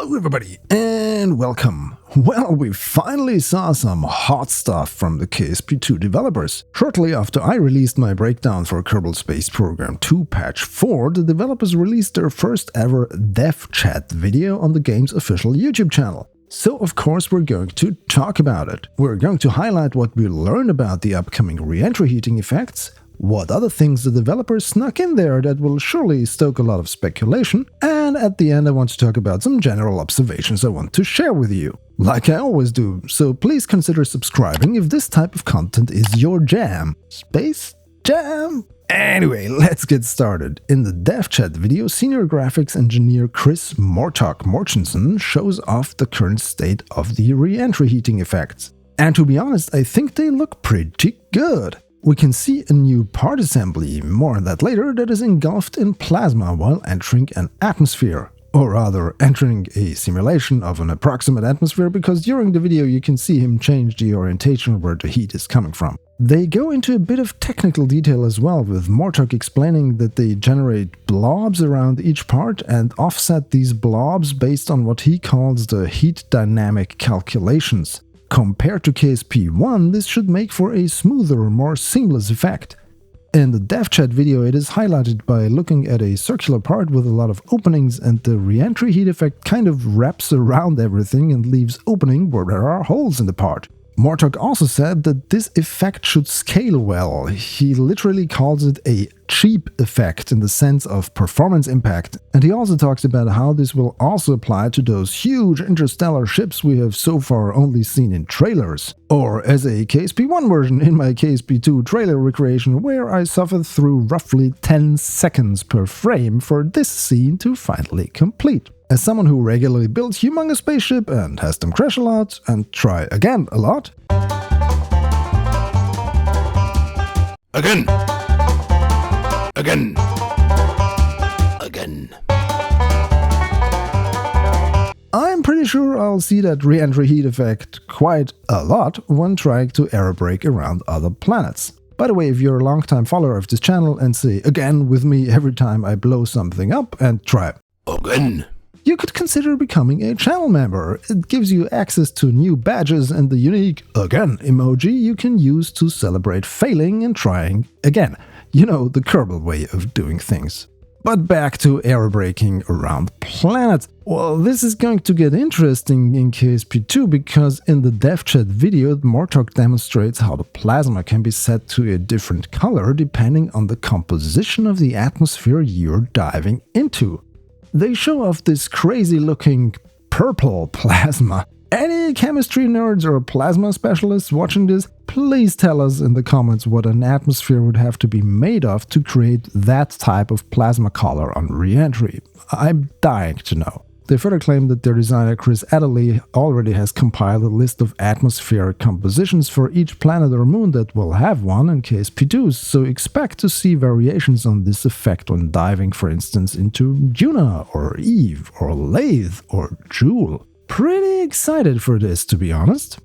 Hello everybody and welcome. Well, we finally saw some hot stuff from the KSP2 developers. Shortly after I released my breakdown for Kerbal Space Program 2 patch 4, the developers released their first ever dev chat video on the game's official YouTube channel. So of course we're going to talk about it. We're going to highlight what we learned about the upcoming re-entry heating effects, what other things the developers snuck in there that will surely stoke a lot of speculation, and at the end I want to talk about some general observations I want to share with you. Like I always do, so please consider subscribing if this type of content is your jam. Space Jam? Anyway, let's get started. In the dev chat video, senior graphics engineer Chris Mortensen shows off the current state of the re-entry heating effects. And to be honest, I think they look pretty good. We can see a new part assembly, more on that later, that is engulfed in plasma while entering an atmosphere. Or rather, entering a simulation of an approximate atmosphere, because during the video you can see him change the orientation where the heat is coming from. They go into a bit of technical detail as well, with Mortok explaining that they generate blobs around each part and offset these blobs based on what he calls the heat dynamic calculations. Compared to KSP1, this should make for a smoother, more seamless effect. In the dev chat video, it is highlighted by looking at a circular part with a lot of openings, and the re-entry heat effect kind of wraps around everything and leaves opening where there are holes in the part. Mortok also said that this effect should scale well. He literally calls it a cheap effect in the sense of performance impact, and he also talks about how this will also apply to those huge interstellar ships we have so far only seen in trailers. Or as a KSP1 version in my KSP2 trailer recreation, where I suffered through roughly 10 seconds per frame for this scene to finally complete. As someone who regularly builds humongous spaceship and has them crash a lot and try again a lot. Again. I'm pretty sure I'll see that re-entry heat effect quite a lot when trying to aerobrake around other planets. By the way, if you're a long-time follower of this channel and say again with me every time I blow something up and try again, you could consider becoming a channel member. It gives you access to new badges and the unique again emoji you can use to celebrate failing and trying again. You know, the Kerbal way of doing things. But back to aerobraking around planets. Well, this is going to get interesting in KSP2 because in the dev chat video, Mortok demonstrates how the plasma can be set to a different color depending on the composition of the atmosphere you're diving into. They show off this crazy looking purple plasma. Any chemistry nerds or plasma specialists watching this, please tell us in the comments what an atmosphere would have to be made of to create that type of plasma color on re-entry. I'm dying to know. They further claim that their designer Chris Adderley already has compiled a list of atmospheric compositions for each planet or moon that will have one in KSP2, so expect to see variations on this effect when diving, for instance, into Juna or Eve or Lathe or Joule. Pretty excited for this, to be honest.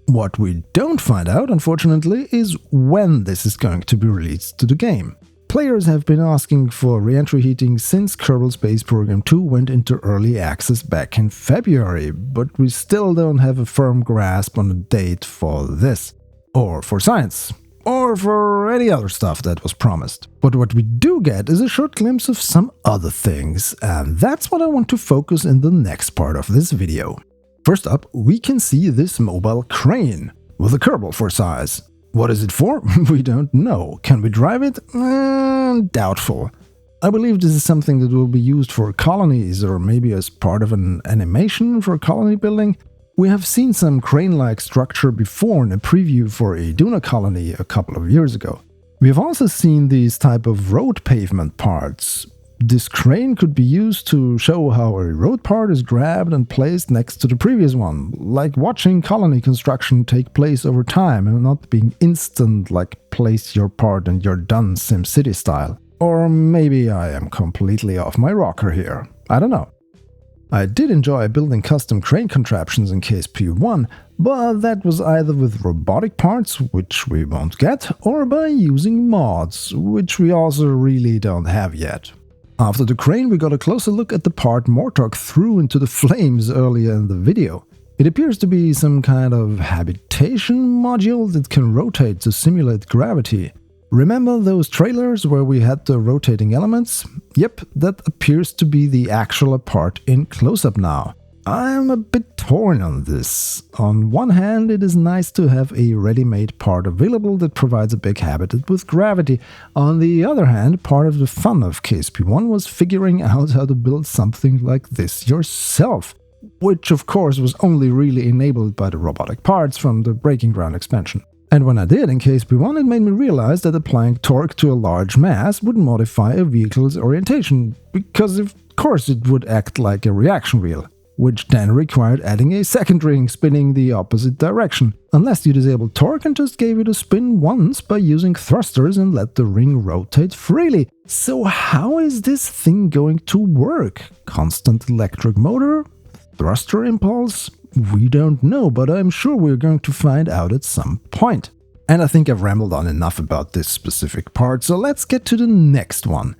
What we don't find out, unfortunately, is when this is going to be released to the game. Players have been asking for re-entry heating since Kerbal Space Program 2 went into early access back in February, but we still don't have a firm grasp on a date for this. Or for science. Or for any other stuff that was promised. But what we do get is a short glimpse of some other things, and that's what I want to focus in the next part of this video. First up, we can see this mobile crane, with a Kerbal for size. What is it for? We don't know. Can we drive it? Doubtful. I believe this is something that will be used for colonies, or maybe as part of an animation for colony building. We have seen some crane-like structure before in a preview for a Duna colony a couple of years ago. We have also seen these type of road pavement parts. This crane could be used to show how a road part is grabbed and placed next to the previous one, like watching colony construction take place over time and not being instant like place your part and you're done SimCity style. Or maybe I am completely off my rocker here. I don't know. I did enjoy building custom crane contraptions in KSP1, but that was either with robotic parts, which we won't get, or by using mods, which we also really don't have yet. After the crane, we got a closer look at the part Mortok threw into the flames earlier in the video. It appears to be some kind of habitation module that can rotate to simulate gravity. Remember those trailers where we had the rotating elements? Yep, that appears to be the actual part in close-up now. I'm a bit torn on this. On one hand, it is nice to have a ready-made part available that provides a big habitat with gravity. On the other hand, part of the fun of KSP1 was figuring out how to build something like this yourself, which of course was only really enabled by the robotic parts from the Breaking Ground expansion. And when I did in KSP1, it made me realize that applying torque to a large mass would modify a vehicle's orientation, because of course it would act like a reaction wheel, which then required adding a second ring spinning the opposite direction, unless you disabled torque and just gave it a spin once by using thrusters and let the ring rotate freely. So how is this thing going to work? Constant electric motor? Thruster impulse? We don't know, but I'm sure we're going to find out at some point. And I think I've rambled on enough about this specific part, so let's get to the next one.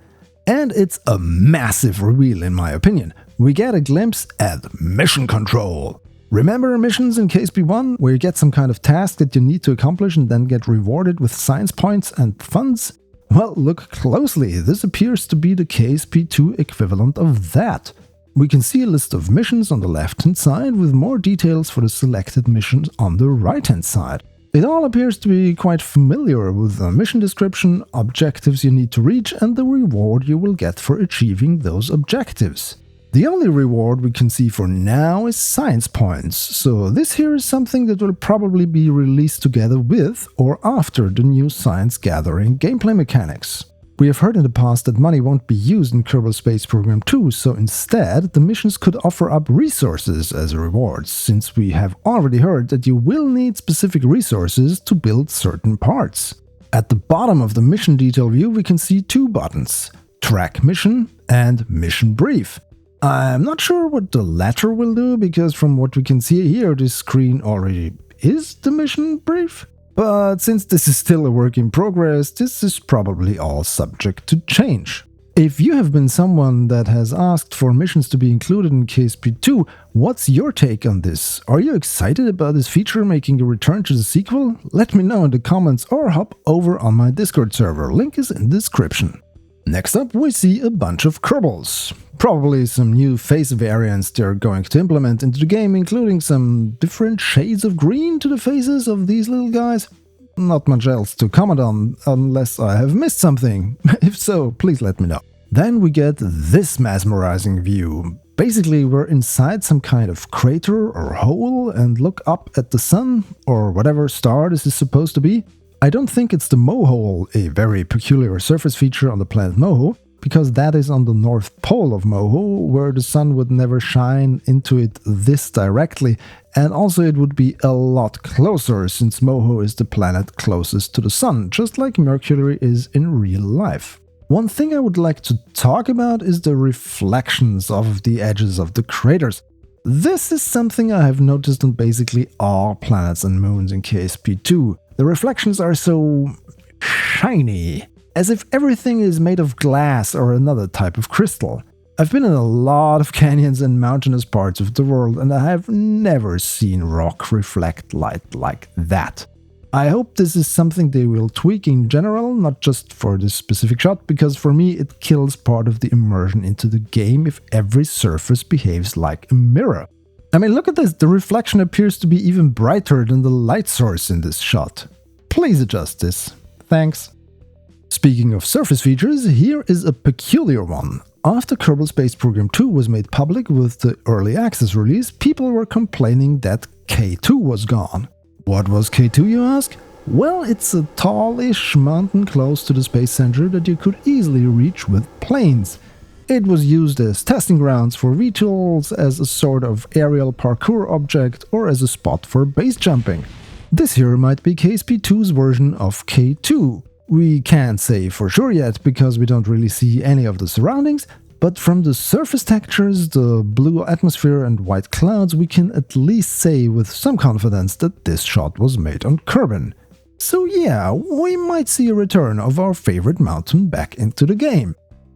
And it's a massive reveal in my opinion. We get a glimpse at mission control. Remember missions in KSP1 where you get some kind of task that you need to accomplish and then get rewarded with science points and funds? Well, look closely, this appears to be the KSP2 equivalent of that. We can see a list of missions on the left-hand side with more details for the selected missions on the right-hand side. It all appears to be quite familiar with the mission description, objectives you need to reach, and the reward you will get for achieving those objectives. The only reward we can see for now is science points, so this here is something that will probably be released together with or after the new science gathering gameplay mechanics. We have heard in the past that money won't be used in Kerbal Space Program 2, so instead the missions could offer up resources as rewards, since we have already heard that you will need specific resources to build certain parts. At the bottom of the mission detail view we can see two buttons, Track Mission and Mission Brief. I'm not sure what the latter will do, because from what we can see here this screen already is the mission brief. But since this is still a work in progress, this is probably all subject to change. If you have been someone that has asked for missions to be included in KSP2, what's your take on this? Are you excited about this feature making a return to the sequel? Let me know in the comments or hop over on my Discord server, link is in the description. Next up we see a bunch of Kerbals. Probably some new face variants they're going to implement into the game, including some different shades of green to the faces of these little guys. Not much else to comment on, unless I have missed something. If so, please let me know. Then we get this mesmerizing view. Basically, we're inside some kind of crater or hole and look up at the sun, or whatever star this is supposed to be. I don't think it's the Mohole, a very peculiar surface feature on the planet Moho, because that is on the North Pole of Moho, where the sun would never shine into it this directly, and also it would be a lot closer, since Moho is the planet closest to the sun, just like Mercury is in real life. One thing I would like to talk about is the reflections of the edges of the craters. This is something I have noticed on basically all planets and moons in KSP2. The reflections are so shiny, as if everything is made of glass or another type of crystal. I've been in a lot of canyons and mountainous parts of the world, and I have never seen rock reflect light like that. I hope this is something they will tweak in general, not just for this specific shot, because for me it kills part of the immersion into the game if every surface behaves like a mirror. I mean, look at this, the reflection appears to be even brighter than the light source in this shot. Please adjust this. Thanks. Speaking of surface features, here is a peculiar one. After Kerbal Space Program 2 was made public with the early access release, people were complaining that K2 was gone. What was K2, you ask? Well, it's a tallish mountain close to the space center that you could easily reach with planes. It was used as testing grounds for VTOLs, as a sort of aerial parkour object, or as a spot for base jumping. This here might be KSP2's version of K2. We can't say for sure yet, because we don't really see any of the surroundings, but from the surface textures, the blue atmosphere and white clouds, we can at least say with some confidence that this shot was made on Kerbin. So yeah, we might see a return of our favorite mountain back into the game.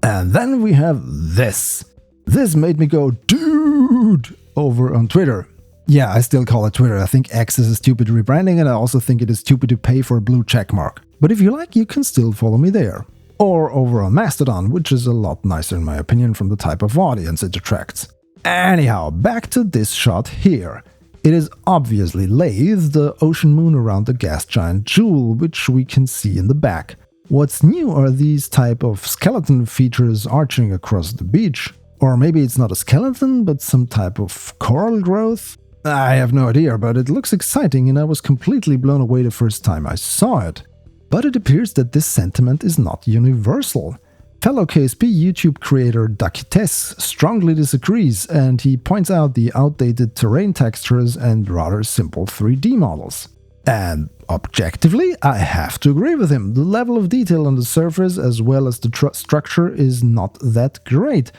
And then we have this. This made me go, dude, over on Twitter. Yeah, I still call it Twitter. I think X is a stupid rebranding, and I also think it is stupid to pay for a blue checkmark. But if you like, you can still follow me there. Or over on Mastodon, which is a lot nicer in my opinion from the type of audience it attracts. Anyhow, back to this shot here. It is obviously Lathe, the ocean moon around the gas giant Joule, which we can see in the back. What's new are these type of skeleton features arching across the beach. Or maybe it's not a skeleton, but some type of coral growth? I have no idea, but it looks exciting and I was completely blown away the first time I saw it. But it appears that this sentiment is not universal. Fellow KSP YouTube creator Dakites strongly disagrees, and he points out the outdated terrain textures and rather simple 3D models. And objectively, I have to agree with him. The level of detail on the surface as well as the structure is not that great.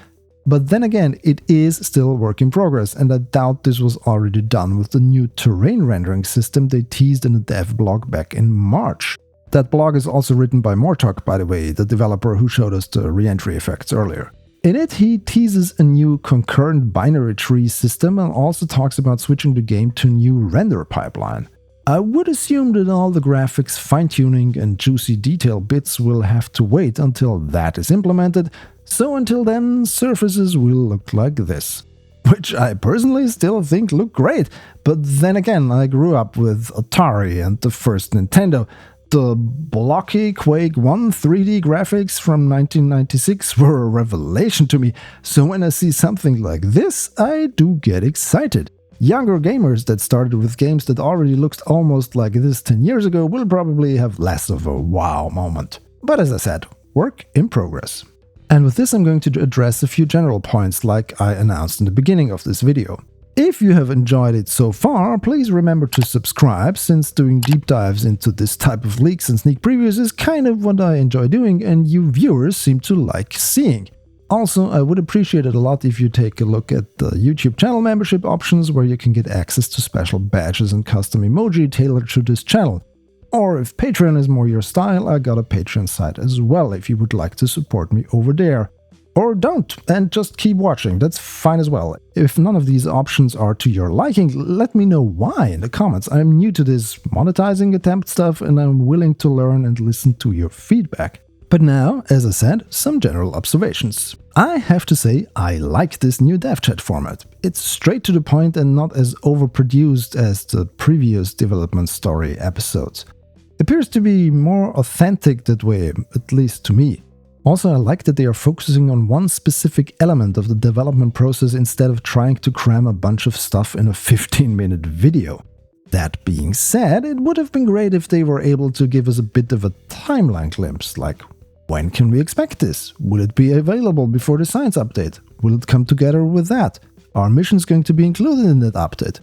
But then again, it is still a work in progress, and I doubt this was already done with the new terrain rendering system they teased in a dev blog back in March. That blog is also written by Mortok, by the way, the developer who showed us the re-entry effects earlier. In it, he teases a new concurrent binary tree system and also talks about switching the game to a new render pipeline. I would assume that all the graphics, fine-tuning and juicy detail bits will have to wait until that is implemented, so until then, surfaces will look like this. Which I personally still think look great, but then again, I grew up with Atari and the first Nintendo. The blocky Quake 1 3D graphics from 1996 were a revelation to me, so when I see something like this, I do get excited. Younger gamers that started with games that already looked almost like this 10 years ago will probably have less of a wow moment. But as I said, work in progress. And with this I'm going to address a few general points like I announced in the beginning of this video. If you have enjoyed it so far, please remember to subscribe, since doing deep dives into this type of leaks and sneak previews is kind of what I enjoy doing and you viewers seem to like seeing. Also, I would appreciate it a lot if you take a look at the YouTube channel membership options, where you can get access to special badges and custom emoji tailored to this channel. Or if Patreon is more your style, I got a Patreon site as well if you would like to support me over there. Or don't, and just keep watching, that's fine as well. If none of these options are to your liking, let me know why in the comments. I'm new to this monetizing attempt stuff and I'm willing to learn and listen to your feedback. But now, as I said, some general observations. I have to say, I like this new dev chat format. It's straight to the point and not as overproduced as the previous development story episodes. It appears to be more authentic that way, at least to me. Also, I like that they are focusing on one specific element of the development process instead of trying to cram a bunch of stuff in a 15-minute video. That being said, it would have been great if they were able to give us a bit of a timeline glimpse, like when can we expect this? Will it be available before the science update? Will it come together with that? Are missions going to be included in that update?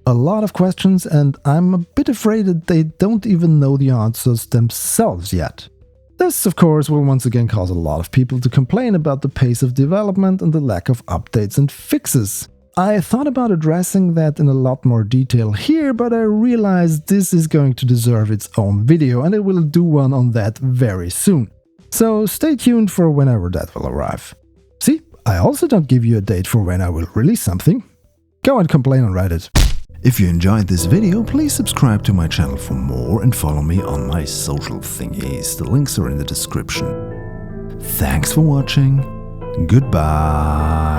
A lot of questions, and I'm a bit afraid that they don't even know the answers themselves yet. This, of course, will once again cause a lot of people to complain about the pace of development and the lack of updates and fixes. I thought about addressing that in a lot more detail here, but I realized this is going to deserve its own video, and I will do one on that very soon. So stay tuned for whenever that will arrive. See, I also don't give you a date for when I will release something. Go and complain on Reddit. If you enjoyed this video, please subscribe to my channel for more and follow me on my social thingies. The links are in the description. Thanks for watching. Goodbye.